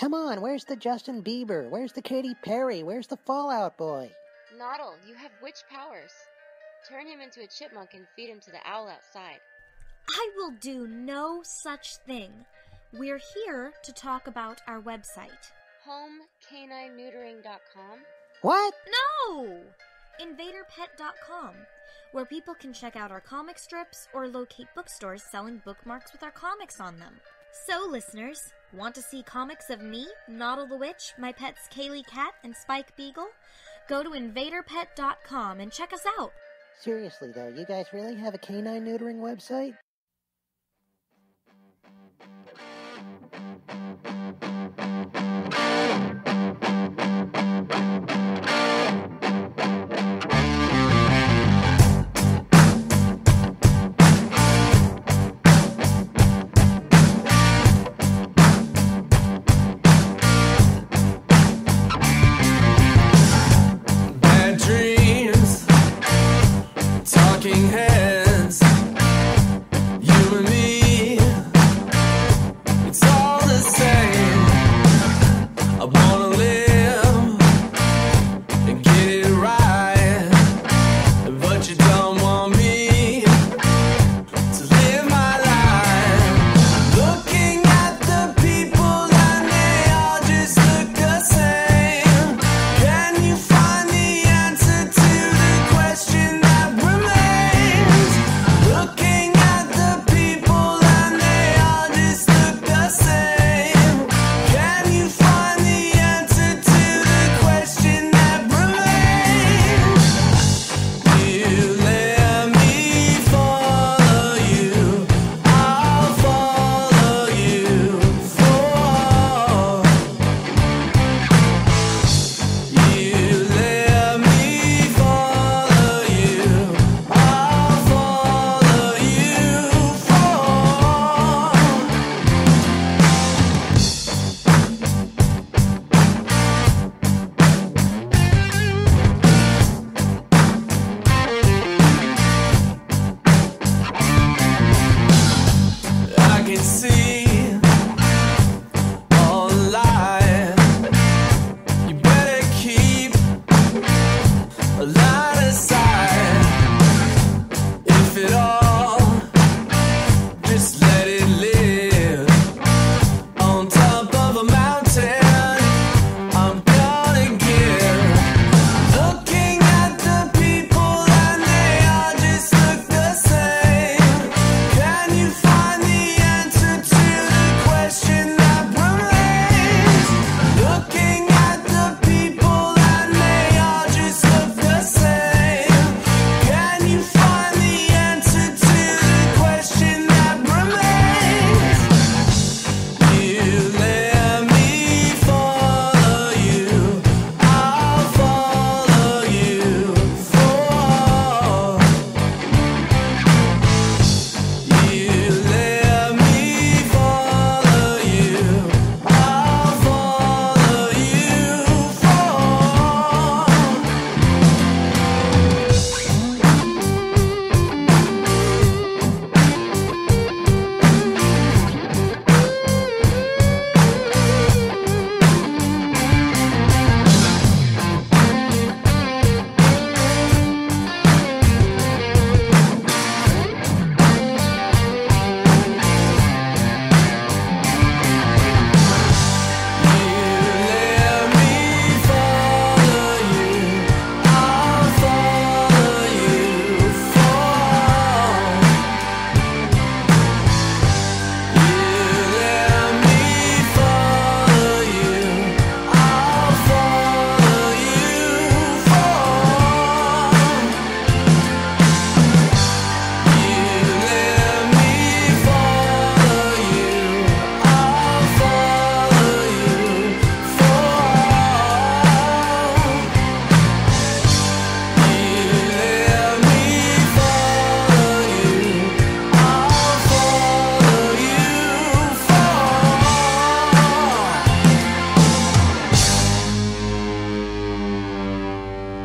Come on, where's the Justin Bieber? Where's the Katy Perry? Where's the Fall Out Boy? Noddle, you have witch powers. Turn him into a chipmunk and feed him to the owl outside. I will do no such thing. We're here to talk about our website. HomeCanineNeutering.com? What? No! InvaderPet.com, where people can check out our comic strips or locate bookstores selling bookmarks with our comics on them. So, listeners, want to see comics of me, Noddle the Witch, my pets Kaylee Cat and Spike Beagle? Go to InvaderPet.com and check us out. Seriously, though, you guys really have a canine neutering website?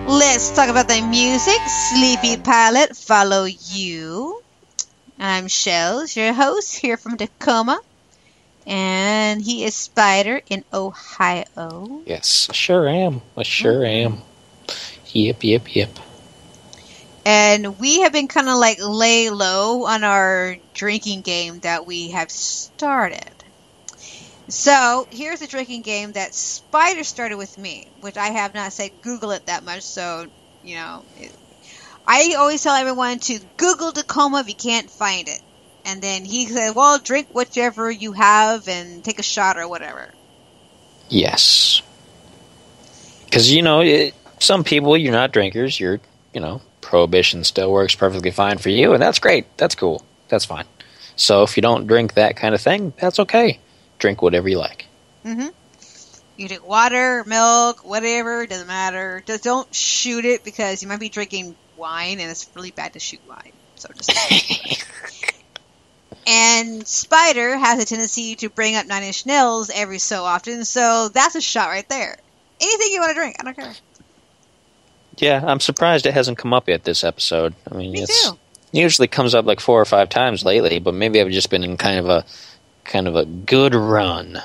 Let's talk about the music. SleepyPilot, Follow You. I'm Shells, your host here from Tacoma. And he is Spider in Ohio. Yes, I sure am. I sure am. Yep. And we have been kind of like lay low on our drinking game that we have started. So here's a drinking game that Spider started with me, which I have not said Google it that much. So, I always tell everyone to Google Tacoma if you can't find it. And then he said, well, drink whichever you have and take a shot or whatever. Yes. Because, some people, you're not drinkers. You're, prohibition still works perfectly fine for you. And that's great. That's cool. That's fine. So if you don't drink that kind of thing, that's okay. Drink whatever you like. Mm-hmm. You drink water, milk, whatever. Doesn't matter. Just don't shoot it because you might be drinking wine and it's really bad to shoot wine. So just... And Spider has a tendency to bring up Nine Inch Nails every so often, so that's a shot right there. Anything you want to drink, I don't care. Yeah, I'm surprised it hasn't come up yet this episode. I mean, Me it too. usually comes up like 4 or 5 times lately, but maybe I've just been in kind of a good run.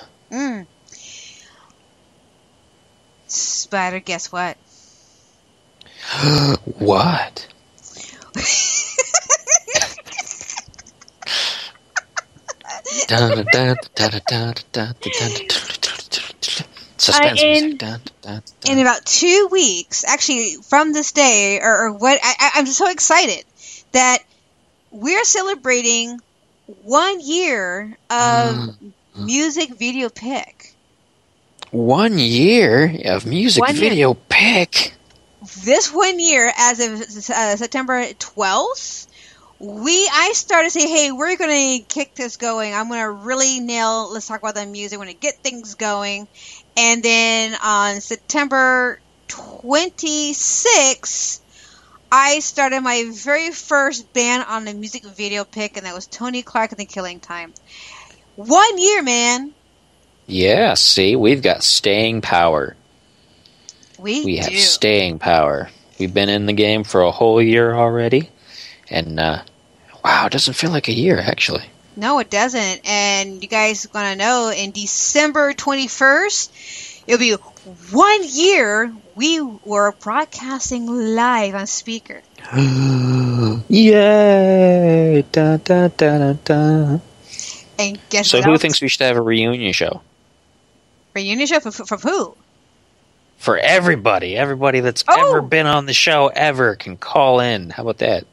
Spider, guess what? What? Suspense music. In about 2 weeks, actually from this day, or what, I'm so excited that we're celebrating 1 year of music video pick. 1 year of music video pick? This 1 year, as of September 12th, I started to say, hey, we're going to kick this going. I'm going to really let's talk about the music. We're going to get things going. And then on September 26th, I started my very first band on the music video pick, and that was Tony Clark and the Killing Time. 1 year, man. Yeah, see, we've got staying power. We have staying power. We've been in the game for a whole year already. And, wow, it doesn't feel like a year, actually. No, it doesn't. And you guys are going to know, in December 21st, it'll be 1 year we were broadcasting live on Spreaker. Yay! Da, da, da, da, da. And guess so what who else? thinks we should have a reunion show? Reunion show from who? For everybody. Everybody that's ever been on the show ever can call in. How about that?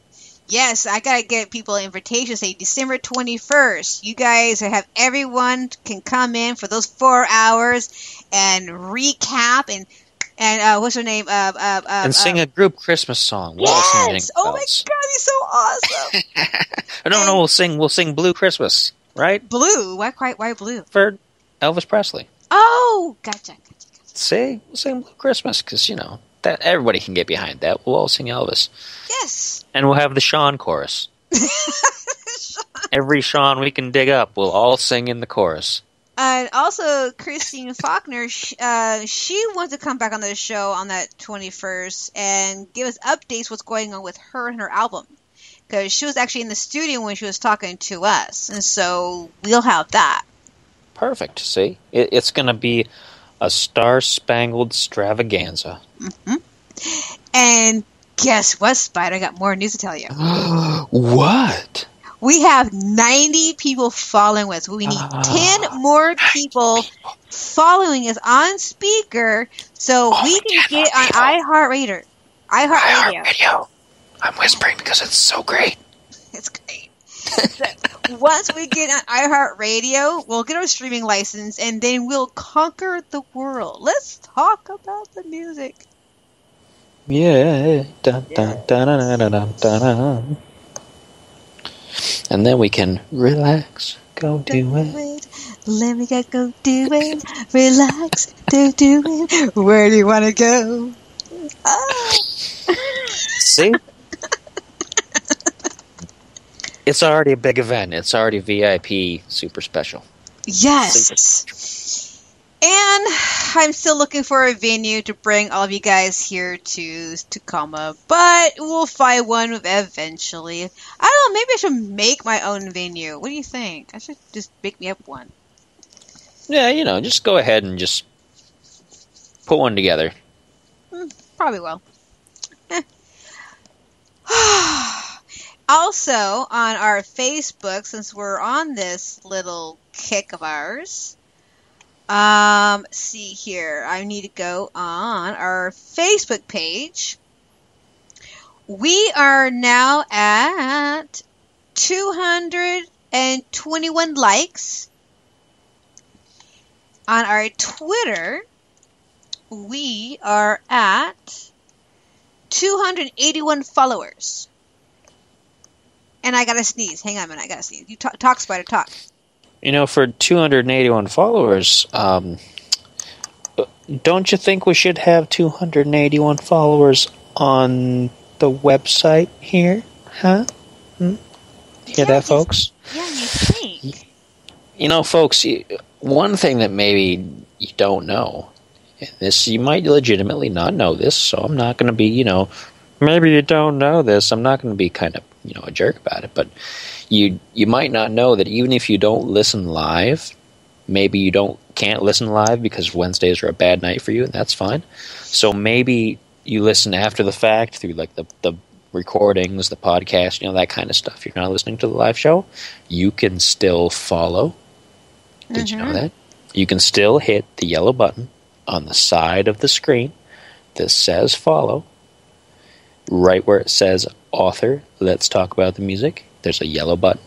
Yes, I gotta get people an invitation. Say December 21st. You guys everyone can come in for those 4 hours and recap and what's her name? And sing a group Christmas song. Yes! Oh my God, he's so awesome. No, we'll sing Blue Christmas, right? Blue? Why blue? For Elvis Presley. Oh, gotcha. See? We'll sing Blue Christmas because, that everybody can get behind that. We'll all sing Elvis. Yes. And we'll have the Sean chorus. Every Sean we can dig up, we'll all sing in the chorus. And also, Christine Faulkner, she wants to come back on the show on that 21st and give us updates what's going on with her and her album. Because she was actually in the studio when she was talking to us. And so we'll have that. Perfect. See? It's going to be a star-spangled extravaganza. Mm-hmm. And guess what, Spider? I got more news to tell you. What? We have 90 people following us. We need 10 more people following us on Spreaker so we can get on iHeartRadio. iHeartRadio. I'm whispering because it's so great. It's great. Once we get on iHeartRadio, we'll get our streaming license, and then we'll conquer the world. Let's talk about the music. Yeah. Dun, dun, dun, dun, dun, dun, dun. And then we can relax, go do it. Let me go do it. Relax, do it. Where do you want to go? Oh. See? It's already a big event. It's already VIP super special. Yes. And I'm still looking for a venue to bring all of you guys here to Tacoma, but we'll find one eventually. I don't know, maybe I should make my own venue. What do you think? I should just make me up one. Yeah, just go ahead and just put one together. Probably will. Also, on our Facebook, since we're on this little kick of ours, see here, I need to go on our Facebook page. We are now at 221 likes. On our Twitter, we are at 281 followers. And I gotta sneeze. Hang on a minute, I gotta sneeze. You talk, Spider, talk. For 281 followers, don't you think we should have 281 followers on the website here? Huh? Hear that, folks? Yeah, you think. Folks, one thing that maybe you don't know, and this, you might legitimately not know this, so I'm not going to be, maybe you don't know this. I'm not going to be kind of, a jerk about it, but you might not know that even if you don't listen live, maybe you can't listen live because Wednesdays are a bad night for you, and that's fine. So maybe you listen after the fact through like the recordings, the podcast, that kind of stuff. You're not listening to the live show. You can still follow. Did you know that? You can still hit the yellow button on the side of the screen that says follow. Right where it says author, let's talk about the music, there's a yellow button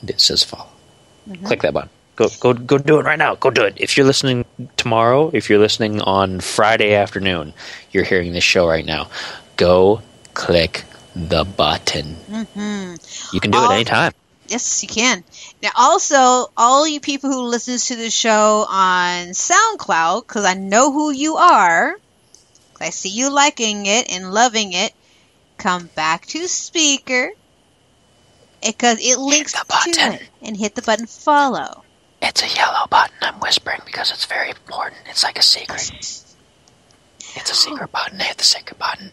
and it says follow. Click that button. Go do it right now. Go do it. If you're listening tomorrow, if you're listening on Friday afternoon, you're hearing this show right now, go click the button. You can do it anytime. Yes, you can. Now, also, all you people who listen to the show on SoundCloud, because I know who you are, I see you liking it and loving it, come back to Spreaker, because it links to it, and hit the button follow. It's a yellow button. I'm whispering because it's very important. It's like a secret. It's a secret button. Hit the secret button.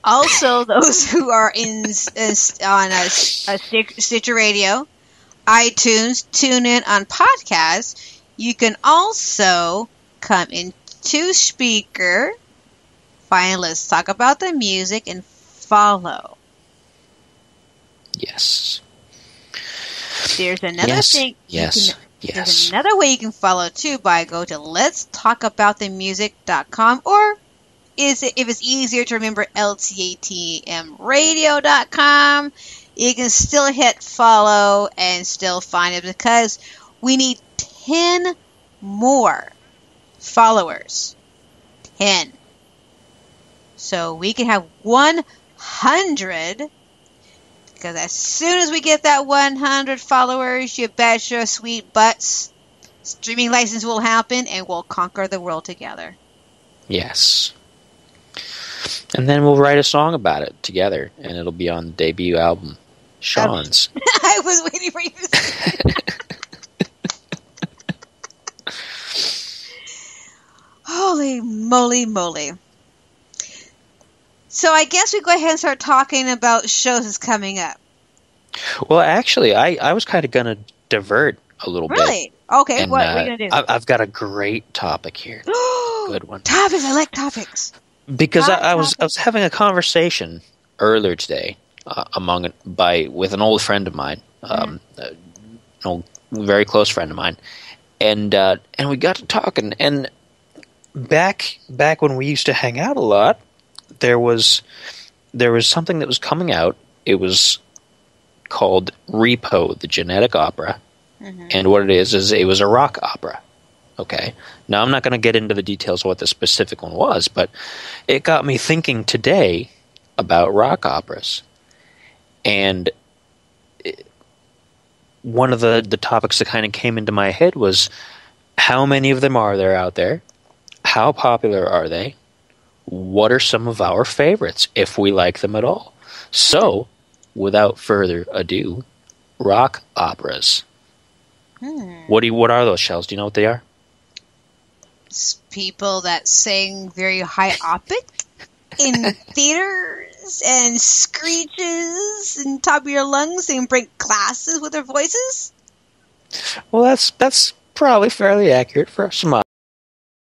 Also, those who are on Stitcher Radio, iTunes, TuneIn, on podcasts, you can also come into Spreaker, find Let's Talk About the Music, and follow. Yes. There's another thing. Yes. There's another way you can follow too, by go to letstalkaboutthemusic.com, or if it's easier to remember, LTATMradio.com. You can still hit follow and still find it, because we need 10 more followers. 10. So we can have 100. Because as soon as we get that 100 followers, you bet your sweet butts, streaming license will happen and we'll conquer the world together. Yes. And then we'll write a song about it together, and it'll be on the debut album, Sean's. I was waiting for you to say Holy moly. So I guess we go ahead and start talking about shows that's coming up. Well, actually, I was kind of going to divert a little bit. Really? Okay, what are you going to do? I've got a great topic here. Good one. Topics, I like topics. Because I was having a conversation earlier today with an old friend of mine, an old, very close friend of mine, and we got to talking. And back when we used to hang out a lot, there was something that was coming out. It was called Repo, the Genetic Opera, and what it is it was a rock opera. Okay. Now, I'm not going to get into the details of what the specific one was, but it got me thinking today about rock operas. And one of the topics that kind of came into my head was, how many of them are there out there? How popular are they? What are some of our favorites, if we like them at all? So, without further ado, rock operas. What are those, Shells? Do you know what they are? People that sing very high opic in theaters and screeches in top of your lungs and break glasses with their voices. Well, that's probably fairly accurate for some